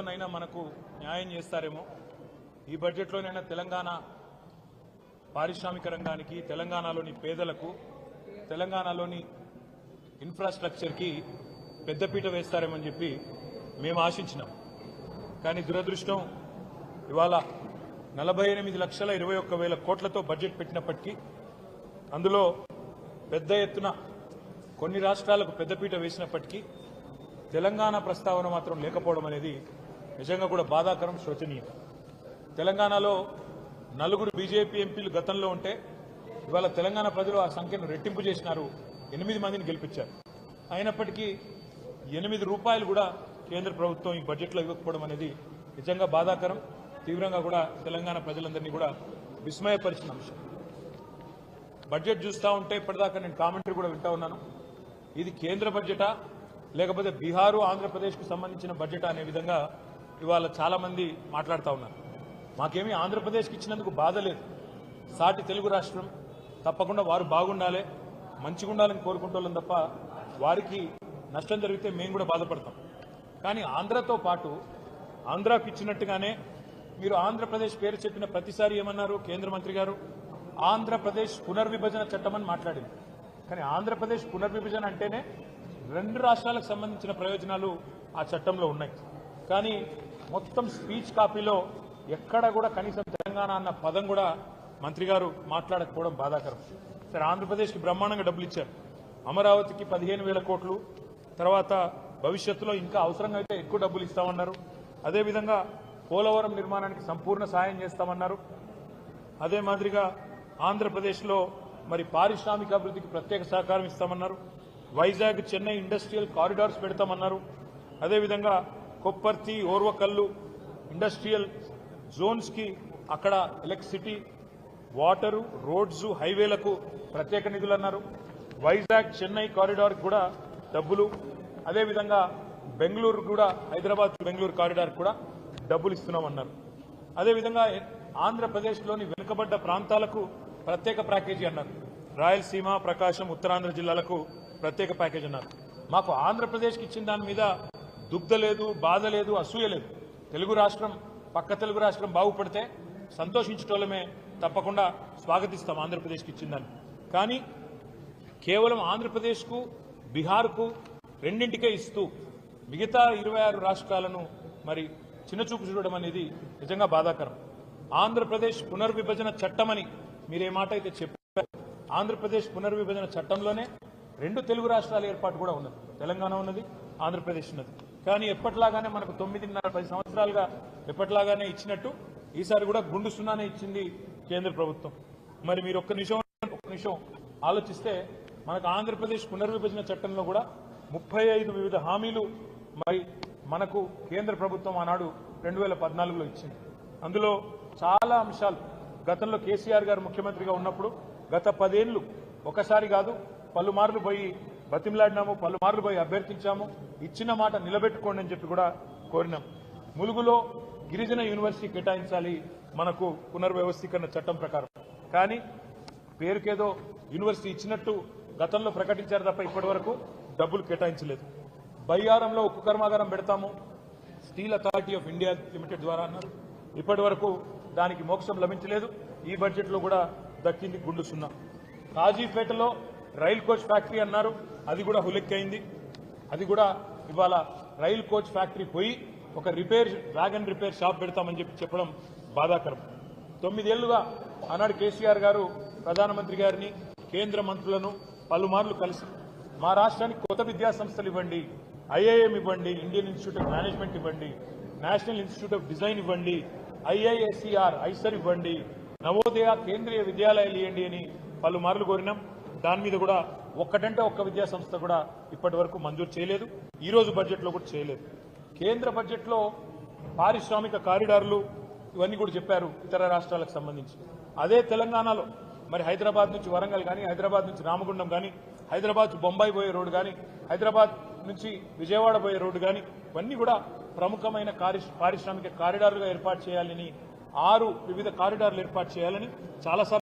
బడ్జెట్లోనైనా మనకు న్యాయం చేస్తారేమో, ఈ బడ్జెట్లోనైనా తెలంగాణ పారిశ్రామిక రంగానికి, తెలంగాణలోని పేదలకు, తెలంగాణలోని ఇన్ఫ్రాస్ట్రక్చర్కి పెద్దపీట వేస్తారేమని చెప్పి మేము ఆశించినాం. కానీ దురదృష్టం ఇవాళ 48,21,000 కోట్లతో బడ్జెట్ పెట్టినప్పటికీ అందులో పెద్ద ఎత్తున కొన్ని రాష్ట్రాలకు పెద్దపీట వేసినప్పటికీ తెలంగాణ ప్రస్తావన మాత్రం లేకపోవడం అనేది నిజంగా కూడా బాధాకరం, శోచనీయం. తెలంగాణలో 4 బీజేపీ ఎంపీలు గతంలో ఉంటే ఇవాళ తెలంగాణ ప్రజలు ఆ సంఖ్యను రెట్టింపు చేసినారు, 8 మందిని గెలిపించారు. అయినప్పటికీ 8 రూపాయలు కూడా కేంద్ర ప్రభుత్వం ఈ బడ్జెట్లో ఇవ్వకపోవడం అనేది నిజంగా బాధాకరం, తీవ్రంగా కూడా తెలంగాణ ప్రజలందరినీ కూడా విస్మయపరిచిన అంశం. బడ్జెట్ చూస్తూ ఉంటే ఇప్పటిదాకా నేను కామెంటరీ కూడా వింటా ఉన్నాను. ఇది కేంద్ర బడ్జెటా లేకపోతే బీహారు ఆంధ్రప్రదేశ్కు సంబంధించిన బడ్జెటా అనే విధంగా ఇవాళ చాలామంది మాట్లాడుతూ ఉన్నారు. మాకేమీ ఆంధ్రప్రదేశ్కి ఇచ్చినందుకు బాధ లేదు. సాటి తెలుగు రాష్ట్రం, తప్పకుండా వారు బాగుండాలి, మంచిగా ఉండాలని కోరుకుంటోళ్ళం తప్ప వారికి నష్టం జరిగితే మేము కూడా బాధపడతాం. కానీ ఆంధ్రతో పాటు ఆంధ్రాకు ఇచ్చినట్టుగానే మీరు ఆంధ్రప్రదేశ్ పేరు చెప్పిన ప్రతిసారి ఏమన్నారు కేంద్ర మంత్రి గారు? ఆంధ్రప్రదేశ్ పునర్విభజన చట్టం అని మాట్లాడింది. కానీ ఆంధ్రప్రదేశ్ పునర్విభజన అంటేనే 2 రాష్ట్రాలకు సంబంధించిన ప్రయోజనాలు ఆ చట్టంలో ఉన్నాయి. కానీ మొత్తం స్పీచ్ కాపీలో ఎక్కడ కూడా కనీసం తెలంగాణ అన్న పదం కూడా మంత్రి గారు మాట్లాడకపోవడం బాధాకరం. సరే, ఆంధ్రప్రదేశ్కి బ్రహ్మాండంగా డబ్బులు ఇచ్చారు. అమరావతికి 15,000 కోట్లు, తర్వాత భవిష్యత్తులో ఇంకా అవసరంగా అయితే ఎక్కువ డబ్బులు ఇస్తామన్నారు. అదేవిధంగా పోలవరం నిర్మాణానికి సంపూర్ణ సాయం చేస్తామన్నారు. అదే మాదిరిగా ఆంధ్రప్రదేశ్లో మరి పారిశ్రామిక అభివృద్ధికి ప్రత్యేక సహకారం ఇస్తామన్నారు. వైజాగ్ చెన్నై ఇండస్ట్రియల్ కారిడార్స్ పెడతామన్నారు. అదేవిధంగా కొప్పర్తి ఓర్వకల్లు ఇండస్ట్రియల్ జోన్స్కి అక్కడ ఎలక్ట్రిసిటీ, వాటరు, రోడ్స్, హైవేలకు ప్రత్యేక నిధులు అన్నారు. వైజాగ్ చెన్నై కారిడార్కి కూడా డబ్బులు, అదేవిధంగా బెంగళూరు కూడా హైదరాబాద్ బెంగళూరు కారిడార్ కూడా డబ్బులు ఇస్తున్నామన్నారు. అదేవిధంగా ఆంధ్రప్రదేశ్లోని వెనుకబడ్డ ప్రాంతాలకు ప్రత్యేక ప్యాకేజీ అన్నారు. రాయలసీమ, ప్రకాశం, ఉత్తరాంధ్ర జిల్లాలకు ప్రత్యేక ప్యాకేజీ అన్నారు. మాకు ఆంధ్రప్రదేశ్కి ఇచ్చిన దాని మీద దుగ్ధ లేదు, బాధ లేదు, అసూయ లేదు. తెలుగు రాష్ట్రం, పక్క తెలుగు రాష్ట్రం బాగుపడితే సంతోషించటోళ్ళమే, తప్పకుండా స్వాగతిస్తాం ఆంధ్రప్రదేశ్కి ఇచ్చిన దాన్ని. కానీ కేవలం ఆంధ్రప్రదేశ్కు, బీహార్కు రెండింటికే ఇస్తూ మిగతా 26 రాష్ట్రాలను మరి చిన్నచూపు చూడడం అనేది నిజంగా బాధాకరం. ఆంధ్రప్రదేశ్ పునర్విభజన చట్టమని మీరే మాట అయితే చెప్పారు. ఆంధ్రప్రదేశ్ పునర్విభజన చట్టంలోనే 2 తెలుగు రాష్ట్రాల ఏర్పాటు కూడా ఉన్నది. తెలంగాణ ఉన్నది, ఆంధ్రప్రదేశ్ ఉన్నది. కానీ ఎప్పట్లాగానే మనకు 9.5-10 సంవత్సరాలుగా ఎప్పట్లాగానే ఇచ్చినట్టు ఈసారి కూడా గుండు సున్నానే ఇచ్చింది కేంద్ర ప్రభుత్వం. మరి మీరు ఒక్క నిమిషం ఆలోచిస్తే మనకు ఆంధ్రప్రదేశ్ పునర్విభజన చట్టంలో కూడా 35 వివిధ హామీలు మరి మనకు కేంద్ర ప్రభుత్వం ఆనాడు 2014లో ఇచ్చింది. అందులో చాలా అంశాలు గతంలో కేసీఆర్ గారు ముఖ్యమంత్రిగా ఉన్నప్పుడు గత 10 ఏళ్లు ఒకసారి కాదు పలుమార్లు పోయి బతిమలాడినాము, పలుమార్లు పోయి అభ్యర్థించాము, ఇచ్చిన మాట నిలబెట్టుకోండి అని చెప్పి కూడా కోరినాం. ములుగులో గిరిజన యూనివర్సిటీ కేటాయించాలి మనకు పునర్వ్యవస్థీకరణ చట్టం ప్రకారం. కానీ పేరుకేదో యూనివర్సిటీ ఇచ్చినట్టు గతంలో ప్రకటించారు తప్ప ఇప్పటి వరకు డబ్బులు కేటాయించలేదు. బయ్యారంలో ఉక్కు కర్మాగారం పెడతాము steel authority of India limited ద్వారా అన్నారు. ఇప్పటి వరకు దానికి మోక్షం లభించలేదు. ఈ బడ్జెట్లో కూడా దక్కింది గుండు సున్నా. కాజీపేటలో రైల్ కోచ్ ఫ్యాక్టరీ అన్నారు, అది కూడా హులెక్కైంది. అది కూడా ఇవాళ రైల్ కోచ్ ఫ్యాక్టరీ పోయి ఒక వ్యాగన్ రిపేర్ షాప్ పెడతామని చెప్పడం బాధాకరం. 9 ఏళ్లుగా ఆనాడు కేసీఆర్ గారు ప్రధానమంత్రి గారిని, కేంద్ర మంత్రులను పలుమార్లు కలిసి మా రాష్ట్రానికి కొత్త విద్యా సంస్థలు ఇవ్వండి, ఐఐఎం ఇవ్వండి, ఇండియన్ ఇన్స్టిట్యూట్ ఆఫ్ మేనేజ్మెంట్ ఇవ్వండి, నేషనల్ ఇన్స్టిట్యూట్ ఆఫ్ డిజైన్ ఇవ్వండి, ఐఐఎస్ఈఆర్ ఇవ్వండి, నవోదయ కేంద్రీయ విద్యాలయాలు ఇవ్వండి అని పలుమార్లు కోరినాం. దాని మీద కూడా ఒక్కటంటే ఒక్క విద్యా సంస్థ కూడా ఇప్పటి వరకు మంజూరు చేయలేదు. ఈ రోజు బడ్జెట్లో కూడా చేయలేదు. కేంద్ర బడ్జెట్లో పారిశ్రామిక కారిడార్లు ఇవన్నీ కూడా చెప్పారు ఇతర రాష్ట్రాలకు సంబంధించి. అదే తెలంగాణలో మరి హైదరాబాద్ నుంచి వరంగల్ కానీ, హైదరాబాద్ నుంచి రామగుండం కానీ, హైదరాబాద్ బొంబాయి పోయే రోడ్డు కానీ, హైదరాబాద్ నుంచి విజయవాడ పోయే రోడ్డు కానీ ఇవన్నీ కూడా ప్రముఖమైన పారిశ్రామిక కారిడార్లుగా ఏర్పాటు చేయాలని 6 వివిధ కారిడార్లు ఏర్పాటు చేయాలని చాలాసార్లు